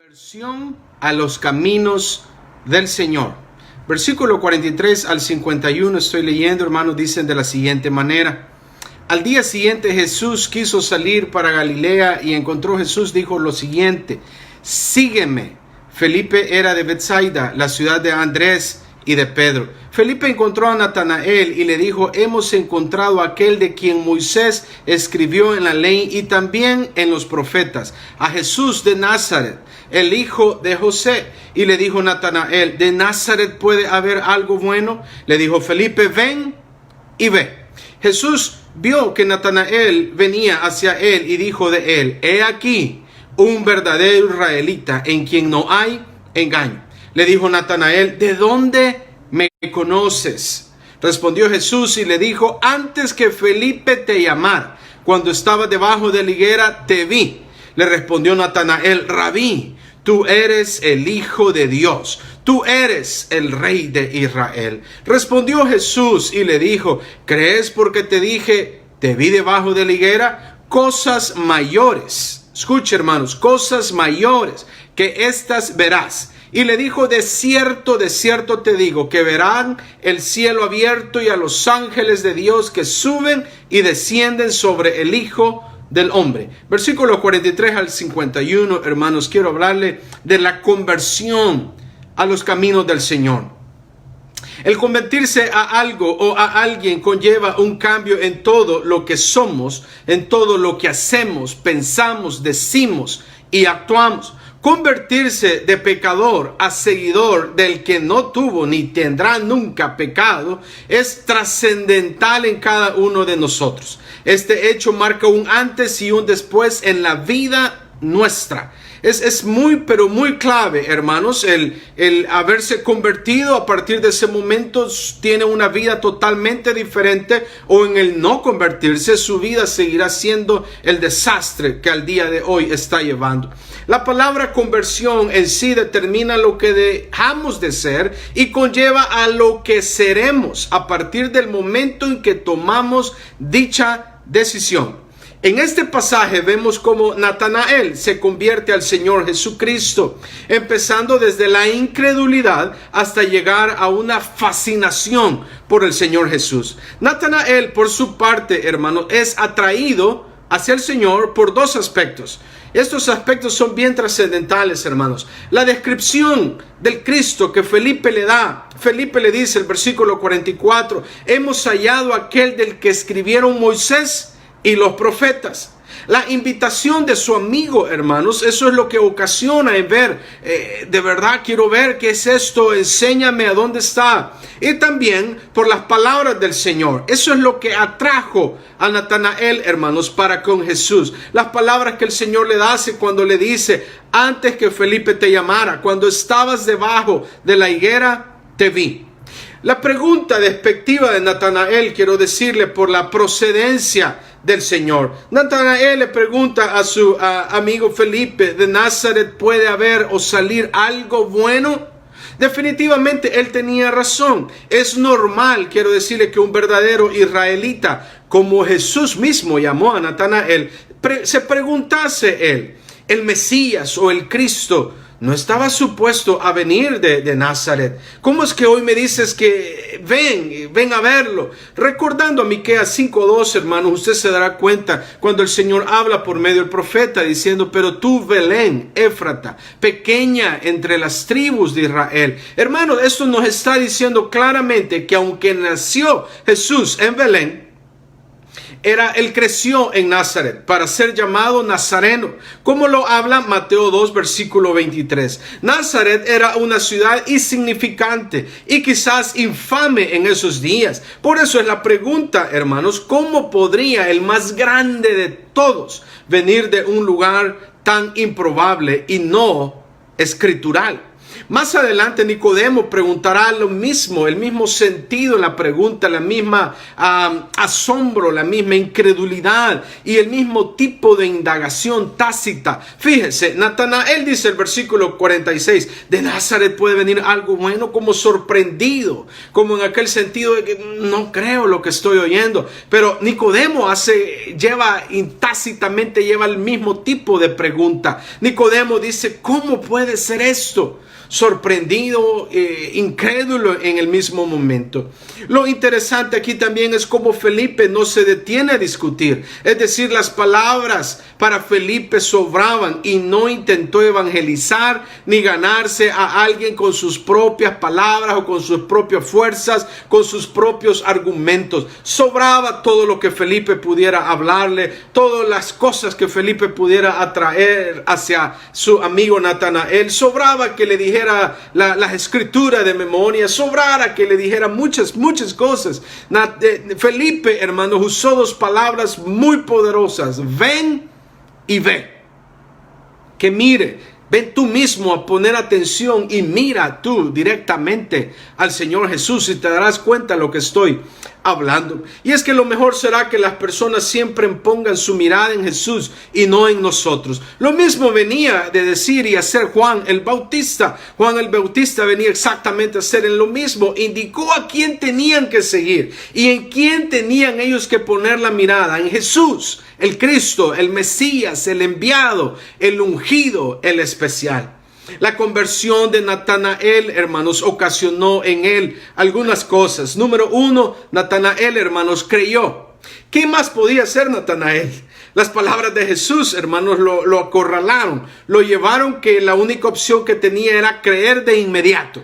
Conversión a los caminos del Señor. Versículo 43 al 51 estoy leyendo, hermanos, dicen de la siguiente manera. Al día siguiente Jesús quiso salir para Galilea y encontró Jesús, dijo lo siguiente: sígueme. Felipe era de Betsaida, la ciudad de Andrés y de Pedro. Felipe encontró a Natanael y le dijo: hemos encontrado a aquel de quien Moisés escribió en la ley y también en los profetas, a Jesús de Nazaret, el hijo de José. Y le dijo Natanael: ¿de Nazaret puede haber algo bueno? Le dijo Felipe: ven y ve. Jesús vio que Natanael venía hacia él y dijo de él: he aquí un verdadero israelita en quien no hay engaño. Le dijo Natanael: ¿de dónde me conoces? Respondió Jesús y le dijo: antes que Felipe te llamara, cuando estaba debajo de la higuera, te vi. Le respondió Natanael: Rabí, tú eres el Hijo de Dios, tú eres el Rey de Israel. Respondió Jesús y le dijo: ¿crees porque te dije, te vi debajo de la higuera? Cosas mayores, escucha hermanos, cosas mayores que estas verás. Y le dijo: de cierto te digo, que verán el cielo abierto y a los ángeles de Dios que suben y descienden sobre el Hijo del Hombre. Versículo 43 al 51, hermanos, quiero hablarle de la conversión a los caminos del Señor. El convertirse a algo o a alguien conlleva un cambio en todo lo que somos, en todo lo que hacemos, pensamos, decimos y actuamos. Convertirse de pecador a seguidor del que no tuvo ni tendrá nunca pecado es trascendental en cada uno de nosotros. Este hecho marca un antes y un después en la vida nuestra. Es muy, pero muy clave, hermanos, el haberse convertido. A partir de ese momento tiene una vida totalmente diferente, o en el no convertirse, su vida seguirá siendo el desastre que al día de hoy está llevando. La palabra conversión en sí determina lo que dejamos de ser y conlleva a lo que seremos a partir del momento en que tomamos dicha decisión. En este pasaje vemos cómo Natanael se convierte al Señor Jesucristo, empezando desde la incredulidad hasta llegar a una fascinación por el Señor Jesús. Natanael, por su parte, hermanos, es atraído hacia el Señor por dos aspectos. Estos aspectos son bien trascendentales, hermanos. La descripción del Cristo que Felipe le da. Felipe le dice, el versículo 44, hemos hallado aquel del que escribieron Moisés y los profetas. La invitación de su amigo, hermanos, eso es lo que ocasiona en ver, de verdad quiero ver qué es esto, enséñame a dónde está. Y también por las palabras del Señor. Eso es lo que atrajo a Natanael, hermanos, para con Jesús. Las palabras que el Señor le hace cuando le dice: antes que Felipe te llamara, cuando estabas debajo de la higuera, te vi. La pregunta despectiva de Natanael, quiero decirle, por la procedencia del Señor. Natanael le pregunta a su amigo Felipe: ¿de Nazaret puede haber o salir algo bueno? Definitivamente él tenía razón. Es normal, quiero decirle, que un verdadero israelita, como Jesús mismo llamó a Natanael, se preguntase él: ¿el Mesías o el Cristo no estaba supuesto a venir de Nazaret? ¿Cómo es que hoy me dices que ven a verlo? Recordando a Miqueas 5:2, hermanos, usted se dará cuenta cuando el Señor habla por medio del profeta diciendo: pero tú, Belén, Éfrata, pequeña entre las tribus de Israel. Hermanos, esto nos está diciendo claramente que aunque nació Jesús en Belén, él creció en Nazaret para ser llamado nazareno, como lo habla Mateo 2, versículo 23. Nazaret era una ciudad insignificante y quizás infame en esos días. Por eso es la pregunta, hermanos: ¿cómo podría el más grande de todos venir de un lugar tan improbable y no escritural? Más adelante Nicodemo preguntará lo mismo, el mismo sentido en la pregunta, la misma asombro, la misma incredulidad y el mismo tipo de indagación tácita. Fíjese, Natanael dice el versículo 46, de Nazaret puede venir algo bueno, como sorprendido, como en aquel sentido de que no creo lo que estoy oyendo. Pero Nicodemo tácitamente lleva el mismo tipo de pregunta. Nicodemo dice, ¿cómo puede ser esto? Sorprendido, incrédulo en el mismo momento. Lo interesante aquí también es cómo Felipe no se detiene a discutir. Es decir, las palabras para Felipe sobraban y no intentó evangelizar ni ganarse a alguien con sus propias palabras o con sus propias fuerzas, con sus propios argumentos. Sobraba todo lo que Felipe pudiera hablarle, todas las cosas que Felipe pudiera atraer hacia su amigo Natanael. Sobraba que le dijera las escrituras de memoria, sobrara que le dijera muchas cosas. Felipe, hermanos, usó dos palabras muy poderosas: ven y ve. Que mire, ven tú mismo a poner atención y mira tú directamente al Señor Jesús y te darás cuenta de lo que estoy hablando. Y es que lo mejor será que las personas siempre pongan su mirada en Jesús y no en nosotros. Lo mismo venía de decir y hacer Juan el Bautista. Juan el Bautista venía exactamente a hacer lo mismo. Indicó a quién tenían que seguir y en quién tenían ellos que poner la mirada: en Jesús, el Cristo, el Mesías, el enviado, el ungido, el especial. La conversión de Natanael, hermanos, ocasionó en él algunas cosas. Número uno, Natanael, hermanos, creyó. ¿Qué más podía hacer Natanael? Las palabras de Jesús, hermanos, lo acorralaron. Lo llevaron que la única opción que tenía era creer de inmediato.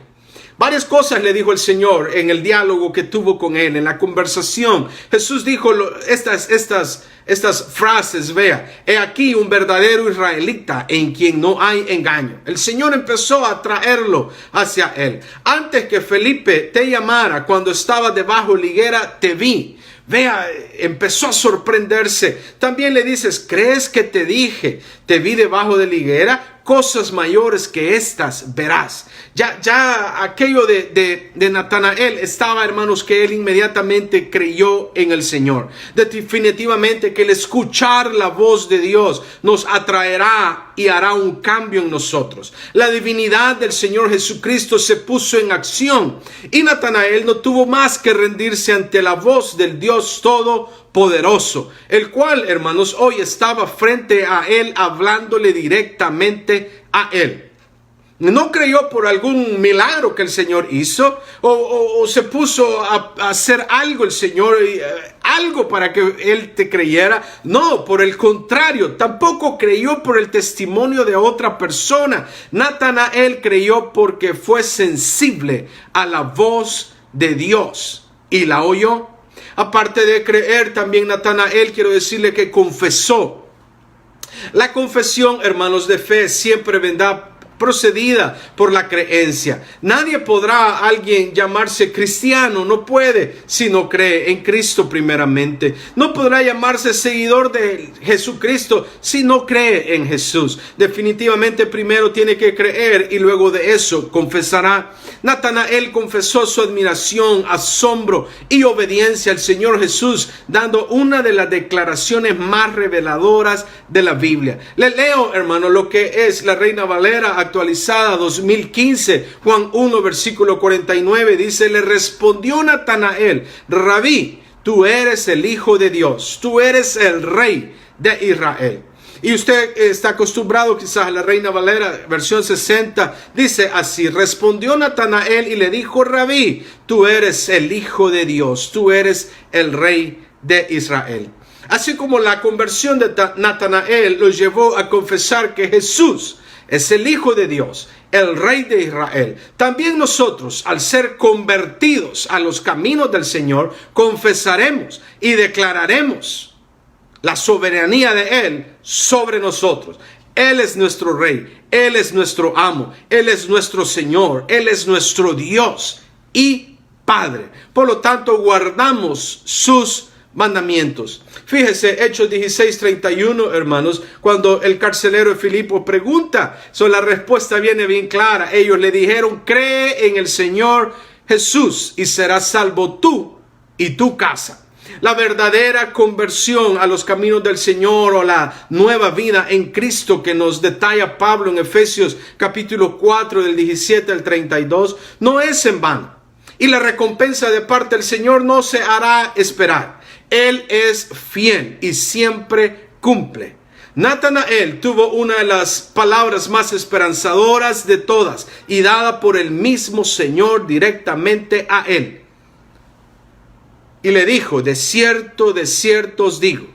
Varias cosas le dijo el Señor en el diálogo que tuvo con él, en la conversación. Jesús dijo estas frases, vea: he aquí un verdadero israelita en quien no hay engaño. El Señor empezó a traerlo hacia él. Antes que Felipe te llamara, cuando estaba debajo de la higuera, te vi. Vea, empezó a sorprenderse. También le dices: ¿crees que te dije, te vi debajo de la higuera? Cosas mayores que estas verás. Ya aquello de Natanael estaba, hermanos, que él inmediatamente creyó en el Señor. Definitivamente que el escuchar la voz de Dios nos atraerá y hará un cambio en nosotros. La divinidad del Señor Jesucristo se puso en acción y Natanael no tuvo más que rendirse ante la voz del Dios Todopoderoso, el cual, hermanos, hoy estaba frente a él, hablándole directamente a él. No creyó por algún milagro que el Señor hizo o se puso a hacer algo el Señor, algo para que él te creyera. No, por el contrario, tampoco creyó por el testimonio de otra persona. Natanael creyó porque fue sensible a la voz de Dios y la oyó. Aparte de creer, también Natanael, quiero decirle que confesó. La confesión, hermanos, de fe siempre vendrá procedida por la creencia. Nadie podrá alguien llamarse cristiano, no puede, si no cree en Cristo primeramente. No podrá llamarse seguidor de Jesucristo si no cree en Jesús. Definitivamente primero tiene que creer y luego de eso confesará. Natanael confesó su admiración, asombro y obediencia al Señor Jesús, dando una de las declaraciones más reveladoras de la Biblia. Le leo, hermano, lo que es la Reina Valera actualizada 2015, Juan 1, versículo 49, dice: le respondió Natanael: Rabí, tú eres el Hijo de Dios, tú eres el Rey de Israel. Y usted está acostumbrado quizás a la Reina Valera, versión 60, dice así: respondió Natanael y le dijo: Rabí, tú eres el Hijo de Dios, tú eres el Rey de Israel. Así como la conversión de Natanael lo llevó a confesar que Jesús es el Hijo de Dios, el Rey de Israel, también nosotros, al ser convertidos a los caminos del Señor, confesaremos y declararemos la soberanía de Él sobre nosotros. Él es nuestro Rey, Él es nuestro amo, Él es nuestro Señor, Él es nuestro Dios y Padre. Por lo tanto, guardamos sus mandamientos. Fíjese, Hechos 16:31, hermanos, cuando el carcelero de Filipo pregunta, la respuesta viene bien clara. Ellos le dijeron: cree en el Señor Jesús y serás salvo tú y tu casa. La verdadera conversión a los caminos del Señor, o la nueva vida en Cristo que nos detalla Pablo en Efesios capítulo 4 del 17 al 32, no es en vano. Y la recompensa de parte del Señor no se hará esperar. Él es fiel y siempre cumple. Natanael tuvo una de las palabras más esperanzadoras de todas y dada por el mismo Señor directamente a él. Y le dijo: de cierto os digo,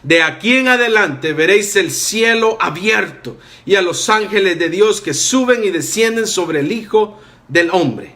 de aquí en adelante veréis el cielo abierto y a los ángeles de Dios que suben y descienden sobre el Hijo del Hombre.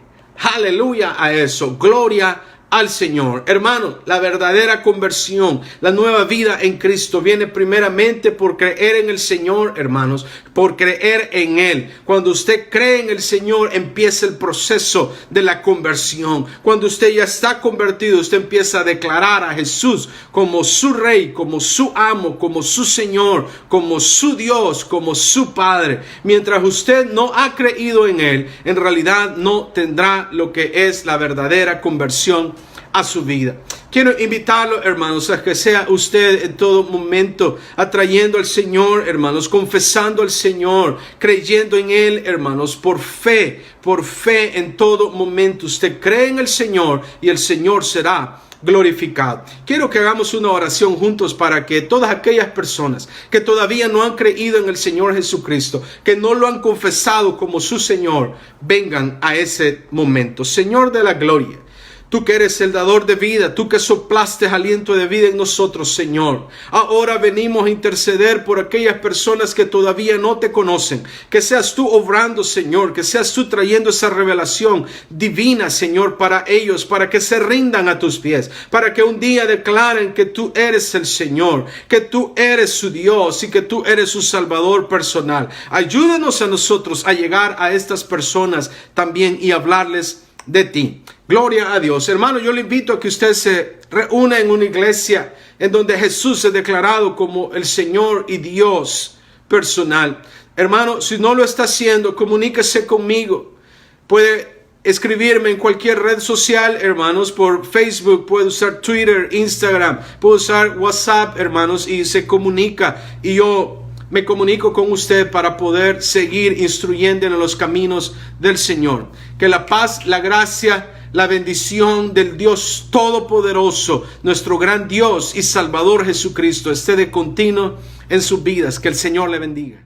Aleluya a eso. Gloria al Señor. Hermano, la verdadera conversión, la nueva vida en Cristo viene primeramente por creer en el Señor, hermanos, por creer en Él. Cuando usted cree en el Señor, empieza el proceso de la conversión. Cuando usted ya está convertido, usted empieza a declarar a Jesús como su Rey, como su amo, como su Señor, como su Dios, como su Padre. Mientras usted no ha creído en Él, en realidad no tendrá lo que es la verdadera conversión a su vida. Quiero invitarlo, hermanos, a que sea usted en todo momento atrayendo al Señor, hermanos, confesando al Señor, creyendo en Él, hermanos, por fe en todo momento. Usted cree en el Señor y el Señor será glorificado. Quiero que hagamos una oración juntos para que todas aquellas personas que todavía no han creído en el Señor Jesucristo, que no lo han confesado como su Señor, vengan a ese momento. Señor de la gloria, tú que eres el dador de vida, tú que soplaste aliento de vida en nosotros, Señor. Ahora venimos a interceder por aquellas personas que todavía no te conocen. Que seas tú obrando, Señor, que seas tú trayendo esa revelación divina, Señor, para ellos, para que se rindan a tus pies, para que un día declaren que tú eres el Señor, que tú eres su Dios y que tú eres su Salvador personal. Ayúdanos a nosotros a llegar a estas personas también y hablarles de ti. Gloria a Dios. Hermano, yo le invito a que usted se reúna en una iglesia en donde Jesús es declarado como el Señor y Dios personal. Hermano, si no lo está haciendo, comuníquese conmigo. Puede escribirme en cualquier red social, hermanos, por Facebook, puede usar Twitter, Instagram, puede usar WhatsApp, hermanos, y se comunica. Y yo me comunico con usted para poder seguir instruyendo en los caminos del Señor. Que la paz, la gracia, la bendición del Dios Todopoderoso, nuestro gran Dios y Salvador Jesucristo, esté de continuo en sus vidas. Que el Señor le bendiga.